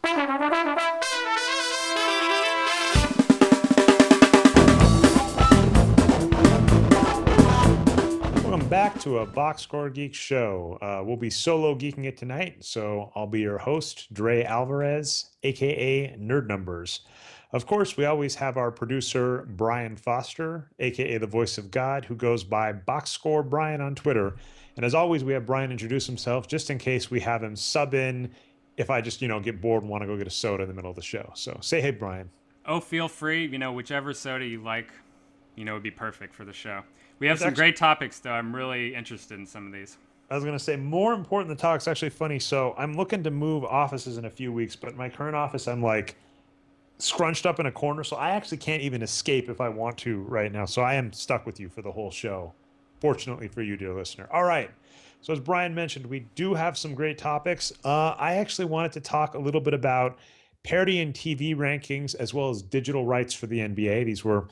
Welcome back to a Boxscore Geeks show. We'll be solo geeking it tonight, so I'll be your host, Dre Alvarez, aka Nerd Numbers. Of course, we always have our producer, Brian Foster, aka the voice of God, who goes by Boxscore Brian on Twitter. And as always, we have Brian introduce himself just in case we have him sub in if I just, get bored and want to go get a soda in the middle of the show. So say hey, Brian. Oh, feel free. Whichever soda you like, would be perfect for the show. We have It's some actually, great topics, though. I'm really interested in some of these. I was going to say, more important than talk, it's actually funny. So I'm looking to move offices in a few weeks, but my current office, I'm like scrunched up in a corner. So I actually can't even escape if I want to right now. So I am stuck with you for the whole show. Fortunately for you, dear listener. All right. So as Brian mentioned, we do have some great topics. I actually wanted to talk a little bit about parity in TV rankings as well as digital rights for the NBA. These were,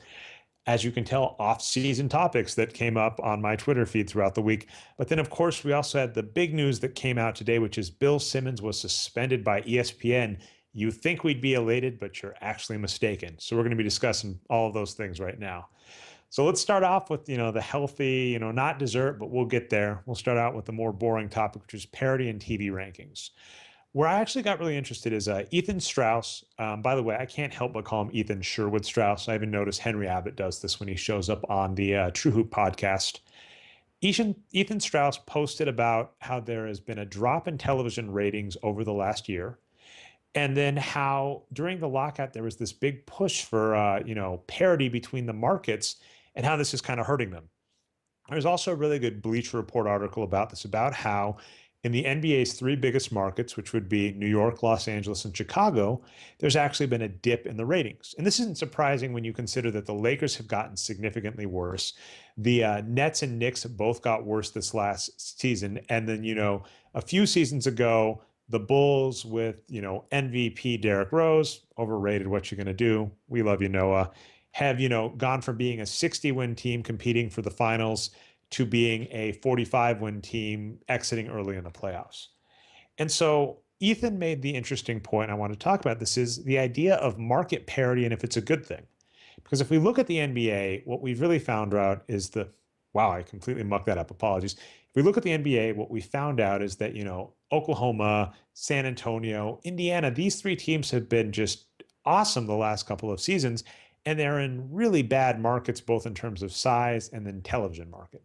as you can tell, off-season topics that came up on my Twitter feed throughout the week. But then, of course, we also had the big news that came out today, which is Bill Simmons was suspended by ESPN. You think we'd be elated, but you're actually mistaken. So we're going to be discussing all of those things right now. So let's start off with, the healthy, not dessert, but we'll get there. We'll start out with the more boring topic, which is parity in TV rankings. Where I actually got really interested is Ethan Strauss. By the way, I can't help but call him Ethan Sherwood Strauss. I even noticed Henry Abbott does this when he shows up on the True Hoop podcast. Ethan Strauss posted about how there has been a drop in television ratings over the last year. And then how during the lockout, there was this big push for, parity between the markets and how this is kind of hurting them. There's also a really good Bleacher Report article about this, about how in the NBA's three biggest markets, which would be New York, Los Angeles, and Chicago, there's actually been a dip in the ratings. And this isn't surprising when you consider that the Lakers have gotten significantly worse. The Nets and Knicks both got worse this last season. And then, a few seasons ago, the Bulls with, MVP Derrick Rose, overrated, what you're going to do. We love you, Noah. Have, gone from being a 60-win team competing for the finals to being a 45-win team exiting early in the playoffs. And so Ethan made the interesting point I want to talk about. This is the idea of market parity and if it's a good thing. Because if we look at the NBA, what we've really found out is wow, I completely mucked that up. Apologies. If we look at the NBA, what we found out is that, Oklahoma, San Antonio, Indiana, these three teams have been just awesome the last couple of seasons. And they're in really bad markets, both in terms of size and then television market.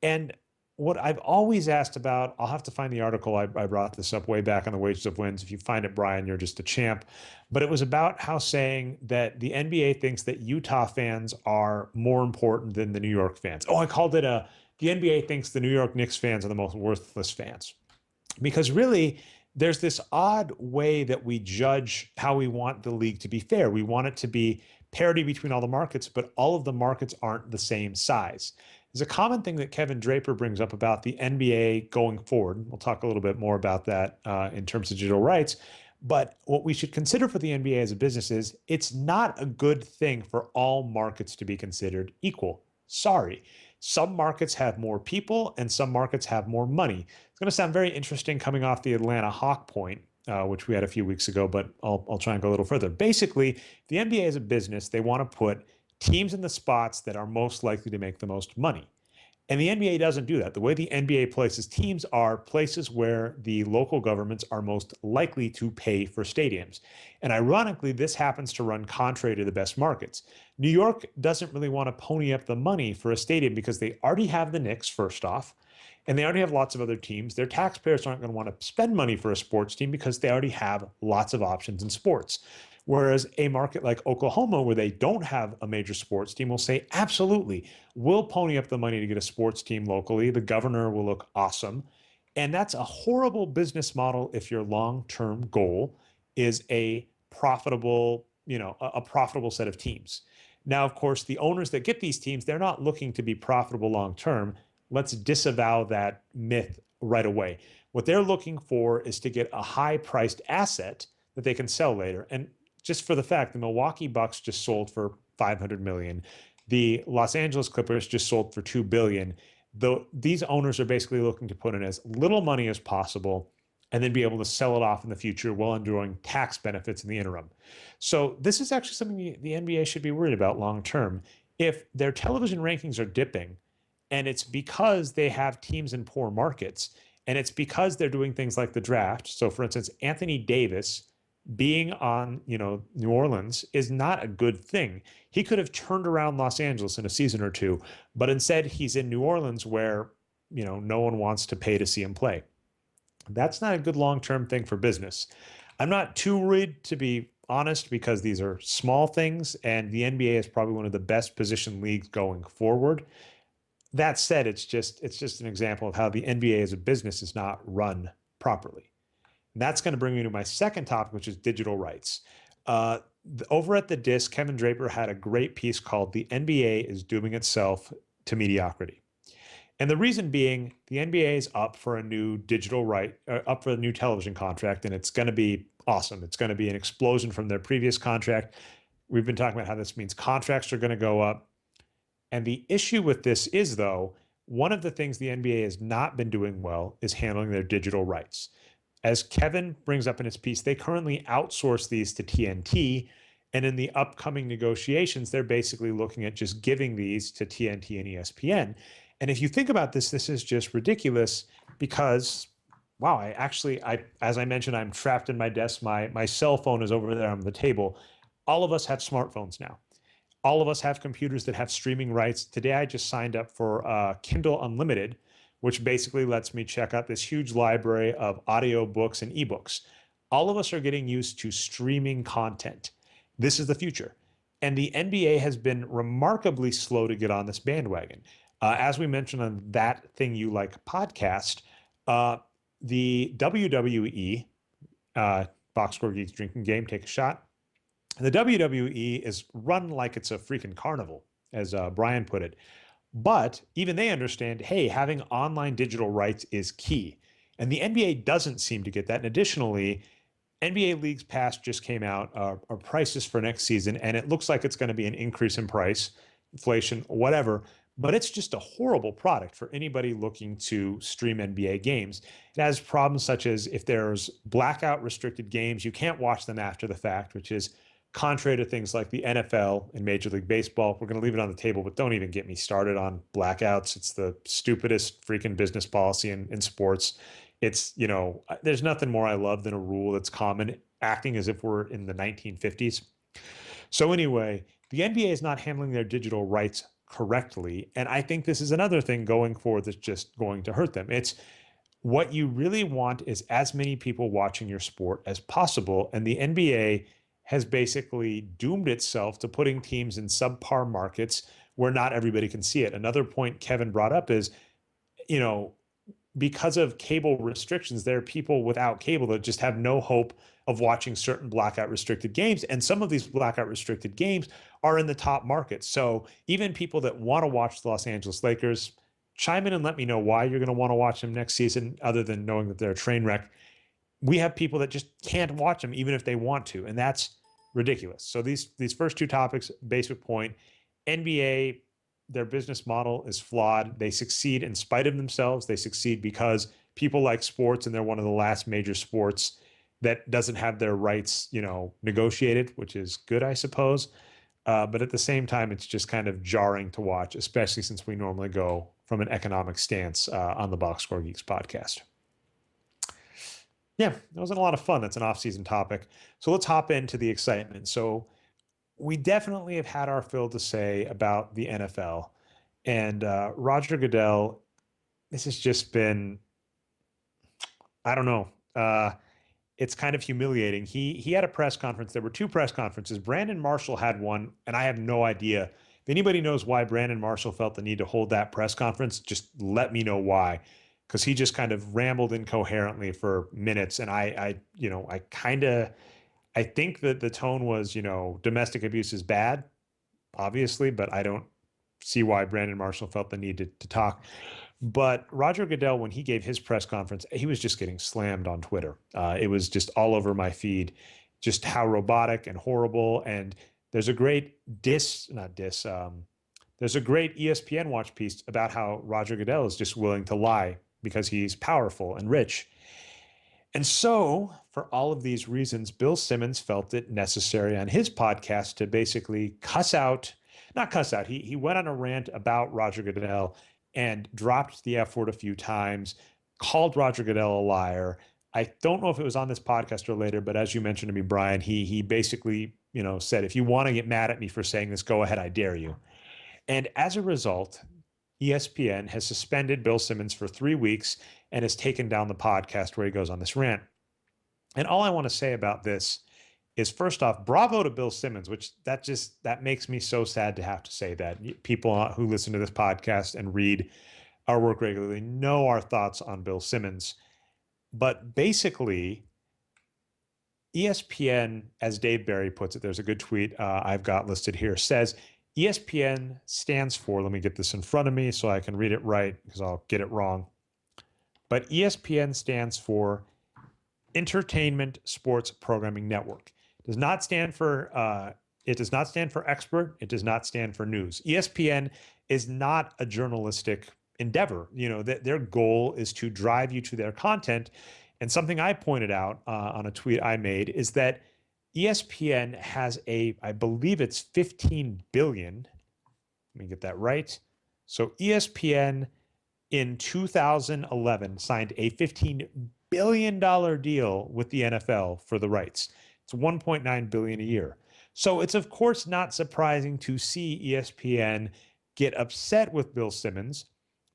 And what I've always asked about, I'll have to find the article. I brought this up way back on the Wages of Wins. If you find it, Brian, you're just a champ. But it was about how saying that the NBA thinks that Utah fans are more important than the New York fans. Oh, I called it the NBA thinks the New York Knicks fans are the most worthless fans. Because really, there's this odd way that we judge how we want the league to be fair. We want it to be parity between all the markets, but all of the markets aren't the same size. There's a common thing that Kevin Draper brings up about the NBA going forward. We'll talk a little bit more about that in terms of digital rights. But what we should consider for the NBA as a business is it's not a good thing for all markets to be considered equal. Sorry. Some markets have more people and some markets have more money. It's going to sound very interesting coming off the Atlanta Hawk point, which we had a few weeks ago, but I'll try and go a little further. Basically, the NBA is a business. They want to put teams in the spots that are most likely to make the most money. And the NBA doesn't do that. The way the NBA places teams are places where the local governments are most likely to pay for stadiums. And ironically, this happens to run contrary to the best markets. New York doesn't really want to pony up the money for a stadium because they already have the Knicks, first off, and they already have lots of other teams. Their taxpayers aren't going to want to spend money for a sports team because they already have lots of options in sports. Whereas a market like Oklahoma, where they don't have a major sports team, will say, absolutely, we'll pony up the money to get a sports team locally. The governor will look awesome. And that's a horrible business model if your long-term goal is a profitable, a profitable set of teams. Now, of course, the owners that get these teams, they're not looking to be profitable long-term. Let's disavow that myth right away. What they're looking for is to get a high-priced asset that they can sell later. And just for the fact, the Milwaukee Bucks just sold for $500 million. The Los Angeles Clippers just sold for $2 billion. These owners are basically looking to put in as little money as possible and then be able to sell it off in the future while enjoying tax benefits in the interim. So this is actually something the NBA should be worried about long term. If their television rankings are dipping, and it's because they have teams in poor markets, and it's because they're doing things like the draft. So for instance, Anthony Davis being on, New Orleans is not a good thing. He could have turned around Los Angeles in a season or two, but instead he's in New Orleans where, no one wants to pay to see him play. That's not a good long-term thing for business. I'm not too worried, to be honest, because these are small things and the NBA is probably one of the best positioned leagues going forward. That said, it's just an example of how the NBA as a business is not run properly. And that's going to bring me to my second topic, which is digital rights. Uh, Over at the Disc, Kevin Draper had a great piece called "The NBA is Dooming Itself to Mediocrity." And the reason being, the NBA is up for a new up for a new television contract, and it's going to be awesome. It's going to be an explosion from their previous contract. We've been talking about how this means contracts are going to go up. And the issue with this is, though, one of the things the NBA has not been doing well is handling their digital rights. As Kevin brings up in his piece, they currently outsource these to TNT. And in the upcoming negotiations, they're basically looking at just giving these to TNT and ESPN. And if you think about this, this is just ridiculous because, wow, as I mentioned, I'm trapped in my desk. My cell phone is over there on the table. All of us have smartphones now. All of us have computers that have streaming rights. Today, I just signed up for Kindle Unlimited, which basically lets me check out this huge library of audio books and ebooks. All of us are getting used to streaming content. This is the future. And the NBA has been remarkably slow to get on this bandwagon. As we mentioned on That Thing You Like podcast, the WWE, Boxscore Geeks drinking game, take a shot. The WWE is run like it's a freaking carnival, as Brian put it. But even they understand, hey, having online digital rights is key. And the NBA doesn't seem to get that. And additionally, NBA Leagues Pass just came out, our prices for next season, and it looks like it's going to be an increase in price, inflation, whatever. But it's just a horrible product for anybody looking to stream NBA games. It has problems such as if there's blackout restricted games, you can't watch them after the fact, which is contrary to things like the NFL and Major League Baseball. We're going to leave it on the table, but don't even get me started on blackouts. It's the stupidest freaking business policy in sports. It's, there's nothing more I love than a rule that's common, acting as if we're in the 1950s. So anyway, the NBA is not handling their digital rights correctly. And I think this is another thing going forward that's just going to hurt them. It's what you really want is as many people watching your sport as possible. And the NBA has basically doomed itself to putting teams in subpar markets where not everybody can see it. Another point Kevin brought up is, because of cable restrictions, there are people without cable that just have no hope of watching certain blackout restricted games. And some of these blackout restricted games are in the top markets. So even people that want to watch the Los Angeles Lakers, chime in and let me know why you're going to want to watch them next season, other than knowing that they're a train wreck. We have people that just can't watch them even if they want to. And that's ridiculous. So these first two topics, basic point, NBA, their business model is flawed. They succeed in spite of themselves. They succeed because people like sports, and they're one of the last major sports that doesn't have their rights, negotiated, which is good, I suppose. But at the same time, it's just kind of jarring to watch, especially since we normally go from an economic stance on the Boxscore Geeks podcast. Yeah, that was a lot of fun. That's an off-season topic. So let's hop into the excitement. So we definitely have had our fill to say about the NFL. And Roger Goodell, this has just been, I don't know. It's kind of humiliating. He had a press conference. There were two press conferences. Brandon Marshall had one, and I have no idea. If anybody knows why Brandon Marshall felt the need to hold that press conference, just let me know why. Because he just kind of rambled incoherently for minutes. And I think that the tone was, domestic abuse is bad, obviously, but I don't see why Brandon Marshall felt the need to talk. But Roger Goodell, when he gave his press conference, he was just getting slammed on Twitter. It was just all over my feed, just how robotic and horrible. And there's a great there's a great ESPN watch piece about how Roger Goodell is just willing to lie because he's powerful and rich. And so, for all of these reasons, Bill Simmons felt it necessary on his podcast to basically not cuss out, he went on a rant about Roger Goodell and dropped the F word a few times, called Roger Goodell a liar. I don't know if it was on this podcast or later, but as you mentioned to me, Brian, he basically, said, if you want to get mad at me for saying this, go ahead, I dare you. And as a result, ESPN has suspended Bill Simmons for 3 weeks and has taken down the podcast where he goes on this rant. And all I want to say about this is, first off, bravo to Bill Simmons, which that makes me so sad to have to say that. People who listen to this podcast and read our work regularly know our thoughts on Bill Simmons. But basically, ESPN, as Dave Barry puts it, there's a good tweet I've got listed here, says ESPN stands for, let me get this in front of me so I can read it right because I'll get it wrong. But ESPN stands for Entertainment Sports Programming Network. It does not stand for expert. It does not stand for news. ESPN is not a journalistic endeavor. Their goal is to drive you to their content. And something I pointed out on a tweet I made is that ESPN has I believe it's 15 billion. Let me get that right. So ESPN in 2011 signed a $15 billion deal with the NFL for the rights. It's 1.9 billion a year. So it's of course not surprising to see ESPN get upset with Bill Simmons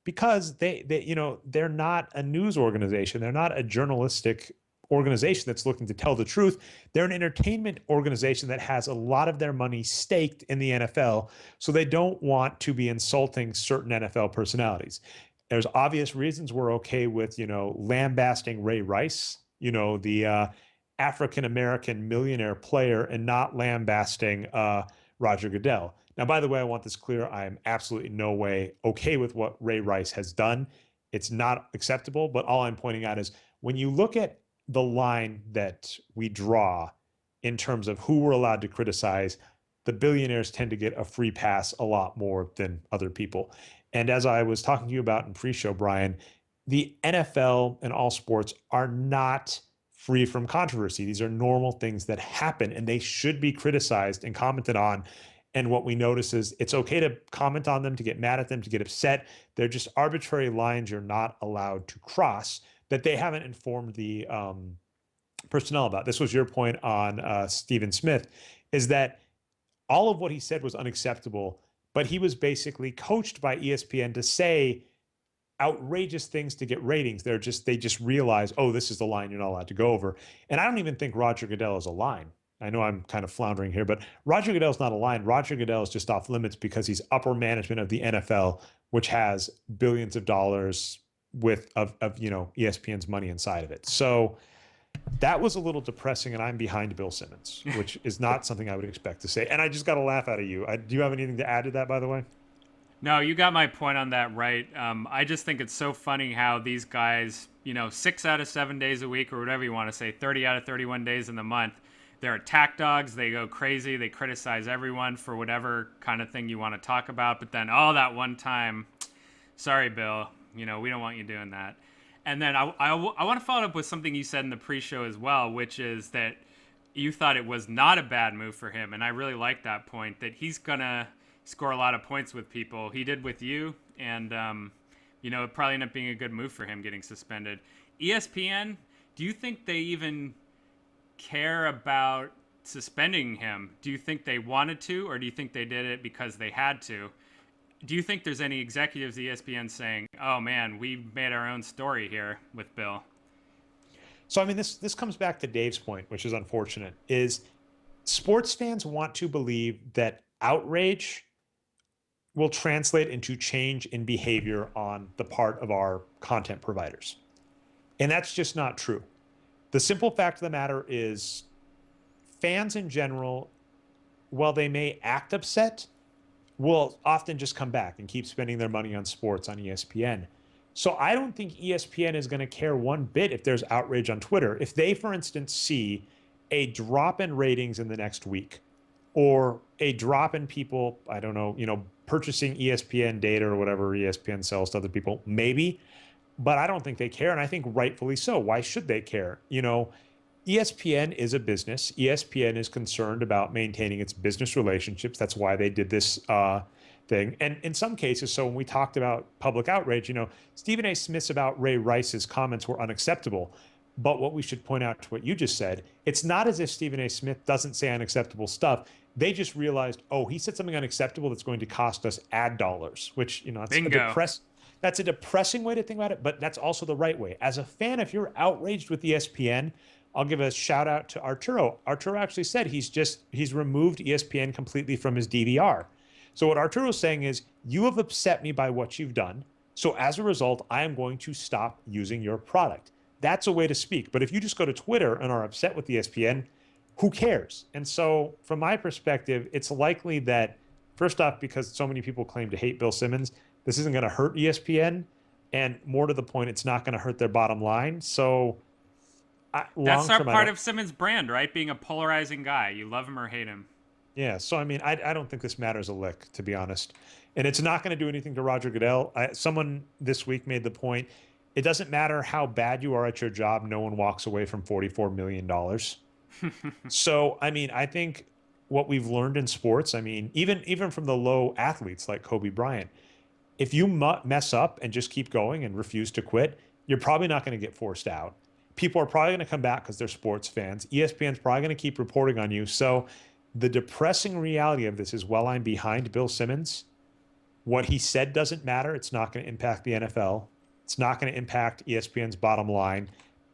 because they're not a news organization. They're not a journalistic organization that's looking to tell the truth. They're an entertainment organization that has a lot of their money staked in the NFL, so they don't want to be insulting certain NFL personalities. There's obvious reasons we're okay with, lambasting Ray Rice, the African-American millionaire player, and not lambasting Roger Goodell. Now, by the way, I want this clear. I am absolutely no way okay with what Ray Rice has done. It's not acceptable, but all I'm pointing out is when you look at the line that we draw in terms of who we're allowed to criticize, the billionaires tend to get a free pass a lot more than other people. And as I was talking to you about in pre-show, Brian, the NFL and all sports are not free from controversy. These are normal things that happen and they should be criticized and commented on. And what we notice is it's okay to comment on them, to get mad at them, to get upset. They're just arbitrary lines you're not allowed to cross that they haven't informed the personnel about. This was your point on Stephen Smith, is that all of what he said was unacceptable, but he was basically coached by ESPN to say outrageous things to get ratings. They just realize, oh, this is the line you're not allowed to go over. And I don't even think Roger Goodell is a line. I know I'm kind of floundering here, but Roger Goodell's not a line. Roger Goodell is just off limits because he's upper management of the NFL, which has billions of dollars of ESPN's money inside of it. So that was a little depressing, and I'm behind Bill Simmons, which is not something I would expect to say. And I just got a laugh out of you. Do you have anything to add to that, by the way? No, you got my point on that right. I just think it's so funny how these guys, 6 out of 7 days a week or whatever you want to say, 30 out of 31 days in the month, they're attack dogs. They go crazy. They criticize everyone for whatever kind of thing you want to talk about. But then, that one time, sorry, Bill, we don't want you doing that. And then I want to follow up with something you said in the pre-show as well, which is that you thought it was not a bad move for him. And I really like that point, that he's going to score a lot of points with people. He did with you. And, it probably ended up being a good move for him getting suspended. ESPN, do you think they even care about suspending him? Do you think they wanted to, or do you think they did it because they had to? Do you think there's any executives at ESPN saying, oh man, we made our own story here with Bill? So, I mean, this comes back to Dave's point, which is unfortunate, is sports fans want to believe that outrage will translate into change in behavior on the part of our content providers. And that's just not true. The simple fact of the matter is fans in general, while they may act upset, will often just come back and keep spending their money on sports on ESPN. So I don't think ESPN is going to care one bit if there's outrage on Twitter. If they, for instance, see a drop in ratings in the next week, or a drop in people, purchasing ESPN data or whatever ESPN sells to other people, maybe. but I don't think they care. And I think rightfully so. Why should they care? ESPN is a business. ESPN is concerned about maintaining its business relationships. That's why they did this thing. And in some cases, so when we talked about public outrage, Stephen A. Smith's about Ray Rice's comments were unacceptable. But what we should point out to what you just said, it's not as if Stephen A. Smith doesn't say unacceptable stuff. They just realized, oh, he said something unacceptable that's going to cost us ad dollars, which, Bingo. that's a depressing way to think about it, but that's also the right way. As a fan, if you're outraged with ESPN, I'll give a shout out to Arturo. Arturo actually said he's removed ESPN completely from his DVR. So what Arturo's saying is, you have upset me by what you've done. So as a result, I am going to stop using your product. That's a way to speak. But if you just go to Twitter and are upset with ESPN, who cares? And so from my perspective, it's likely that, first off, because so many people claim to hate Bill Simmons, this isn't going to hurt ESPN. And more to the point, it's not going to hurt their bottom line. So That's long our term, part of Simmons' brand, right? Being a polarizing guy. You love him or hate him. yeah. So, I mean, I don't think this matters a lick, to be honest. And it's not going to do anything to Roger Goodell. Someone this week made the point, it doesn't matter how bad you are at your job, no one walks away from $44 million. So, I mean, I think what we've learned in sports, I mean, even from the low athletes like Kobe Bryant, if you mess up and just keep going and refuse to quit, you're probably not going to get forced out. People are probably going to come back because they're sports fans. ESPN's probably going to keep reporting on you. So the depressing reality of this is, while I'm behind Bill Simmons, what he said doesn't matter. It's not going to impact the NFL. It's not going to impact ESPN's bottom line.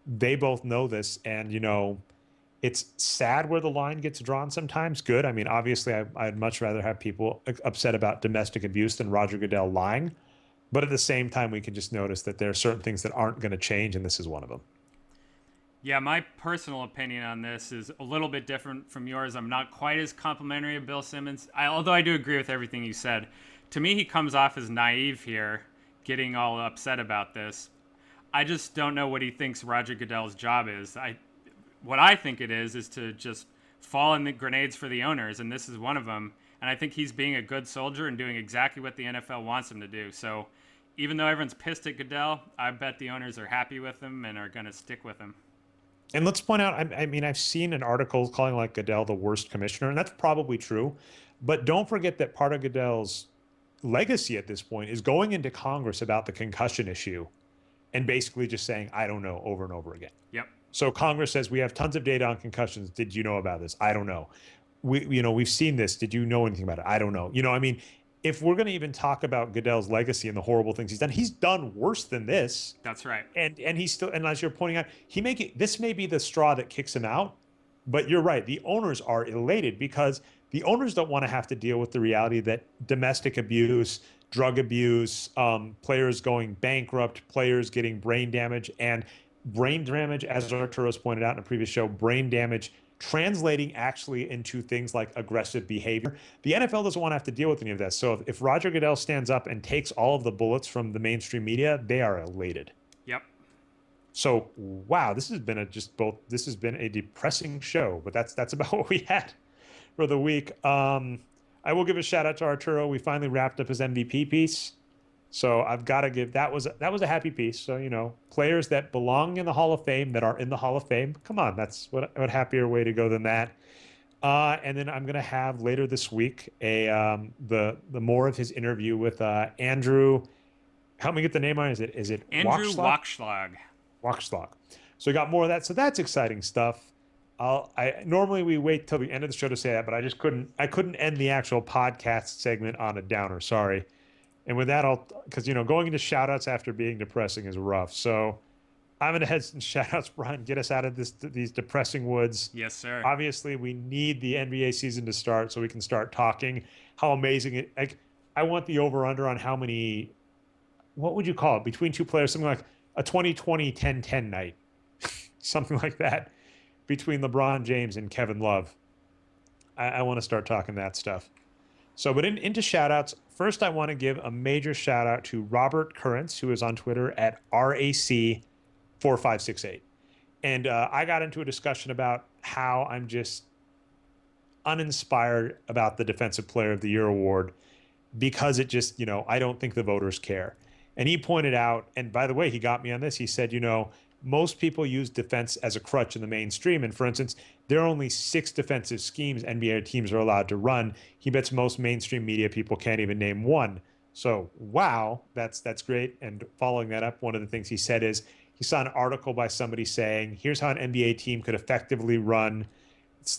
They both know this. And, it's sad where the line gets drawn sometimes. Good. I mean, obviously, I'd much rather have people upset about domestic abuse than Roger Goodell lying. But at the same time, we can just notice that there are certain things that aren't going to change, and this is one of them. Yeah, my personal opinion on this is a little bit different from yours. I'm not quite as complimentary of Bill Simmons, although I do agree with everything you said. To me, he comes off as naive here, getting all upset about this. I just don't know what he thinks Roger Goodell's job is. What I think it is to just fall in the grenades for the owners, and this is one of them. And I think he's being a good soldier and doing exactly what the NFL wants him to do. So even though everyone's pissed at Goodell, I bet the owners are happy with him and are going to stick with him. And let's point out, I mean, I've seen an article calling like Goodell the worst commissioner, and that's probably true. But don't forget that part of Goodell's legacy at this point is going into Congress about the concussion issue and basically just saying, I don't know, over and over again. Yep. So Congress says, we have tons of data on concussions. Did you know about this? I don't know. We've seen this. Did you know anything about it? I don't know. I mean, if we're going to even talk about Goodell's legacy and the horrible things he's done worse than this. That's right. And he's still, and as you're pointing out, this may be the straw that kicks him out, but you're right. The owners are elated because the owners don't want to have to deal with the reality that domestic abuse, drug abuse, players going bankrupt, players getting brain damage, and brain damage, as Arturo's pointed out in a previous show, brain damage translating actually into things like aggressive behavior. The NFL doesn't want to have to deal with any of that. So if Roger Goodell stands up and takes all of the bullets from the mainstream media, they are elated. Yep. So wow, this has been a depressing show, but that's about what we had for the week. I will give a shout out to Arturo. We finally wrapped up his MVP piece. So I've got to give that was a happy piece. So players that belong in the Hall of Fame, that are in the Hall of Fame. Come on, that's what happier way to go than that. And then I'm gonna have later this week the more of his interview with Andrew. Help me get the name on it. Is it Andrew Wachschlag? Wachschlag. So we got more of that. So that's exciting stuff. Normally we wait till the end of the show to say that, but I couldn't end the actual podcast segment on a downer. Sorry. And with that, because going into shout outs after being depressing is rough. So I'm going to head some shout outs, Brian, get us out of these depressing woods. Yes, sir. Obviously, we need the NBA season to start so we can start talking how amazing it. I want the over under on how many, what would you call it, between two players, something like a 2020-10-10 night, something like that, between LeBron James and Kevin Love. I want to start talking that stuff. So, but into shout outs, first I want to give a major shout out to Robert Currents, who is on Twitter at RAC4568. And I got into a discussion about how I'm just uninspired about the Defensive Player of the Year award because it just, I don't think the voters care. And he pointed out, and by the way, he got me on this. He said, most people use defense as a crutch in the mainstream. And for instance, there are only 6 defensive schemes NBA teams are allowed to run. He bets most mainstream media people can't even name one. So, wow, that's great. And following that up, one of the things he said is he saw an article by somebody saying, here's how an NBA team could effectively run.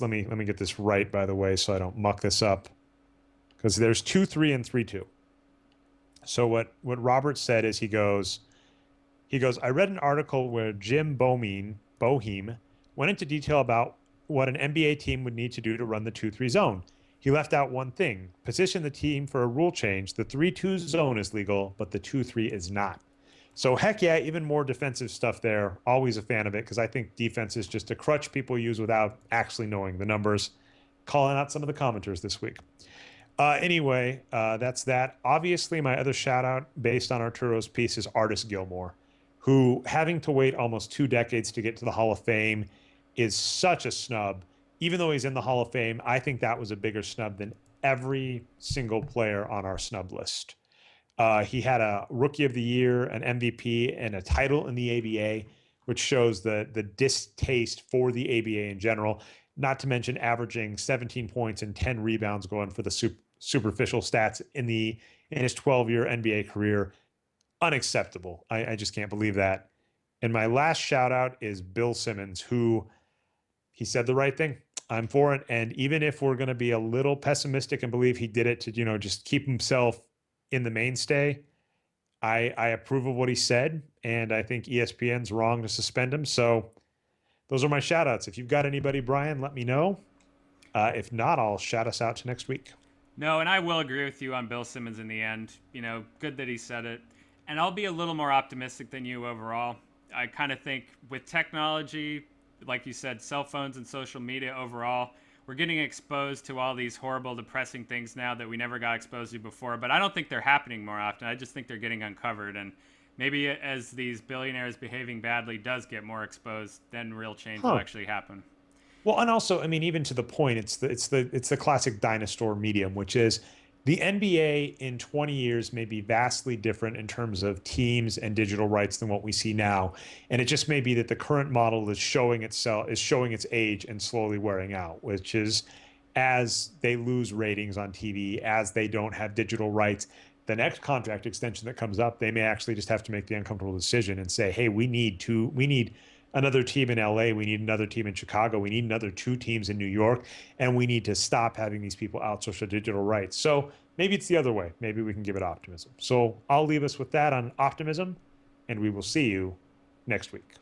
Let me get this right, by the way, so I don't muck this up. Because there's 2-3 and 3-2. So what Robert said is he goes, I read an article where Jim Boeheim went into detail about what an NBA team would need to do to run the 2-3 zone. He left out one thing: position the team for a rule change. The 3-2 zone is legal, but the 2-3 is not. So heck yeah, even more defensive stuff there. Always a fan of it because I think defense is just a crutch people use without actually knowing the numbers. Calling out some of the commenters this week. Anyway, that's that. Obviously, my other shout out based on Arturo's piece is Artis Gilmore, who, having to wait almost 2 decades to get to the Hall of Fame, is such a snub. Even though he's in the Hall of Fame, I think that was a bigger snub than every single player on our snub list. He had a Rookie of the Year, an MVP, and a title in the ABA, which shows the distaste for the ABA in general. Not to mention averaging 17 points and 10 rebounds, going for the superficial stats in his 12-year NBA career. Unacceptable. I just can't believe that. And my last shout out is Bill Simmons, who he said the right thing. I'm for it. And even if we're going to be a little pessimistic and believe he did it to, just keep himself in the mainstay, I approve of what he said. And I think ESPN's wrong to suspend him. So those are my shout outs. If you've got anybody, Brian, let me know. If not, I'll shout us out to next week. No, and I will agree with you on Bill Simmons in the end. Good that he said it. And I'll be a little more optimistic than you overall. I kind of think with technology, like you said, cell phones and social media overall, we're getting exposed to all these horrible, depressing things now that we never got exposed to before. But I don't think they're happening more often. I just think they're getting uncovered. And maybe as these billionaires behaving badly does get more exposed, then real change will actually happen. Well, and also, I mean, even to the point, it's the classic dinosaur medium, which is the NBA in 20 years may be vastly different in terms of teams and digital rights than what we see now. And it just may be that the current model is showing its age and slowly wearing out, which is as they lose ratings on TV, as they don't have digital rights, the next contract extension that comes up, they may actually just have to make the uncomfortable decision and say, hey, we need another team in LA. We need another team in Chicago. We need another 2 teams in New York. And we need to stop having these people outsource their digital rights. So maybe it's the other way. Maybe we can give it optimism. So I'll leave us with that on optimism, and we will see you next week.